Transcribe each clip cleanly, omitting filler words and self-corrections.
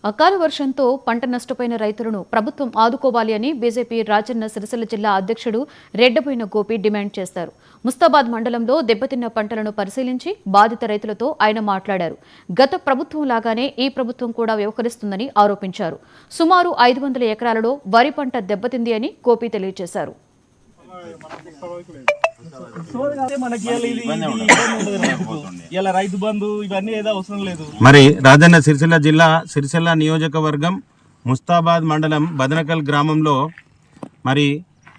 అకాల వర్షంతో పంట నష్టపోయిన రైతులను ప్రభుత్వం ఆదుకోవాలి అని బీజేపీ రాజన్న సిరిసిల్ల జిల్లా అధ్యక్షుడు రెడ్డబోయిన గోపి డిమాండ్ చేశారు. ముస్తాబాద్ మండలంలో దెబ్బతిన్న పంటలను పరిశీలించి బాధిత రైతులతో ఆయన మాట్లాడారు. గత ప్రభుత్వం లాగానే ఈ ప్రభుత్వం కూడా వ్యవహరిస్తుందని ఆరోపించారు. సుమారు 500 ఎకరాలలో వరి పంట దెబ్బతింది అని గోపి తెలియజేశారు. మరి రాజన్న సిరిసిల్ల జిల్లా సిరిసిల్ల నియోజకవర్గం ముస్తాబాద్ మండలం బదనకల్ గ్రామంలో మరి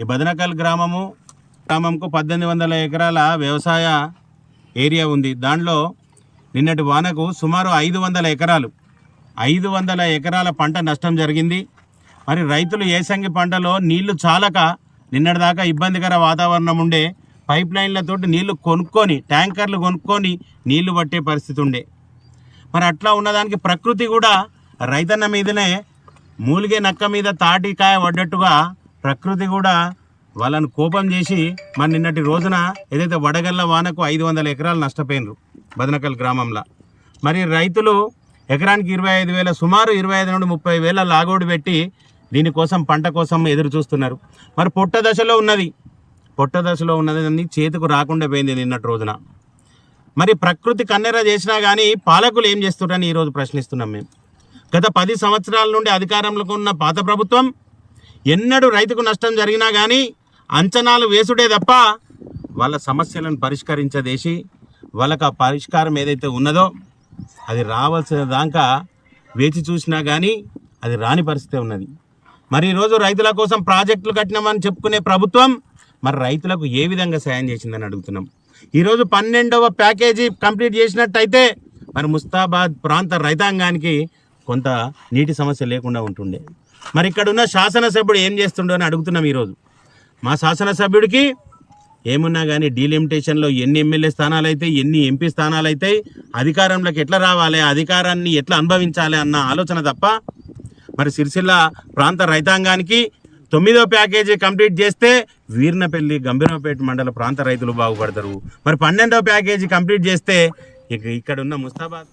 ఈ బదనకల్ గ్రామంకు 1800 ఎకరాల వ్యవసాయ ఏరియా ఉంది. దానిలో నిన్నటి వానకు సుమారు 500 ఎకరాల పంట నష్టం జరిగింది. మరి రైతులు ఏసంగి పంటలో నీళ్లు చాలక నిన్నటిదాకా ఇబ్బందికర వాతావరణం ఉండే, పైప్ లైన్లతో నీళ్లు కొనుక్కొని ట్యాంకర్లు కొనుక్కొని నీళ్లు పట్టే పరిస్థితి ఉండే. మరి అట్లా ఉన్నదానికి ప్రకృతి కూడా రైతన్న మీదనే మూలిగే నక్క మీద తాటికాయ పడ్డట్టుగా ప్రకృతి కూడా వాళ్ళను కోపం చేసి మరి నిన్నటి రోజున ఏదైతే వడగళ్ళ వానకు 500 ఎకరాలు నష్టపోయినరు బదనకల్ గ్రామంలో. మరి రైతులు ఎకరానికి 25,000 సుమారు 25 నుండి 30,000 లాగోడు పెట్టి దీనికోసం పంట కోసం ఎదురు చూస్తున్నారు. మరి పొట్ట దశలో ఉన్నది చేతికి రాకుండా పోయింది నిన్నటి రోజున. మరి ప్రకృతి కన్నెర చేసినా కానీ పాలకులు ఏం చేస్తున్నారని ఈరోజు ప్రశ్నిస్తున్నాం మేము. గత 10 సంవత్సరాల నుండి అధికారంలో ఉన్న పాత ప్రభుత్వం ఎన్నడూ రైతుకు నష్టం జరిగినా కానీ అంచనాలు వేసుడే తప్ప వాళ్ళ సమస్యలను పరిష్కరించదేసి వాళ్ళకు ఆ పరిష్కారం ఏదైతే ఉన్నదో అది రావాల్సిన దాకా వేచి చూసినా కానీ అది రాని పరిస్థితి ఉన్నది. మరి ఈరోజు రైతుల కోసం ప్రాజెక్టులు కట్టినామని చెప్పుకునే ప్రభుత్వం మరి రైతులకు ఏ విధంగా సాయం చేసిందని అడుగుతున్నాం. ఈరోజు 12వ ప్యాకేజీ కంప్లీట్ చేసినట్టయితే మరి ముస్తాబాద్ ప్రాంత రైతాంగానికి కొంత నీటి సమస్య లేకుండా ఉంటుండే. మరి ఇక్కడ ఉన్న శాసనసభ్యుడు ఏం చేస్తుండో అని అడుగుతున్నాం. ఈరోజు మా శాసనసభ్యుడికి ఏమున్నా కానీ డీలిమిటేషన్లో ఎన్ని ఎమ్మెల్యే స్థానాలు అయితే, ఎన్ని ఎంపీ స్థానాలు అయితే, అధికారంలోకి ఎట్లా రావాలి, అధికారాన్ని ఎట్లా అనుభవించాలి అన్న ఆలోచన తప్ప మరి సిరిసిల్ల ప్రాంత రైతాంగానికి 9వ ప్యాకేజీ కంప్లీట్ చేస్తే వీర్నపల్లి గంభీరపేట మండల ప్రాంత రైతులు బాగుపడతారు. మరి 12వ ప్యాకేజీ కంప్లీట్ చేస్తే ఇక్కడ ఉన్న ముస్తాబాద్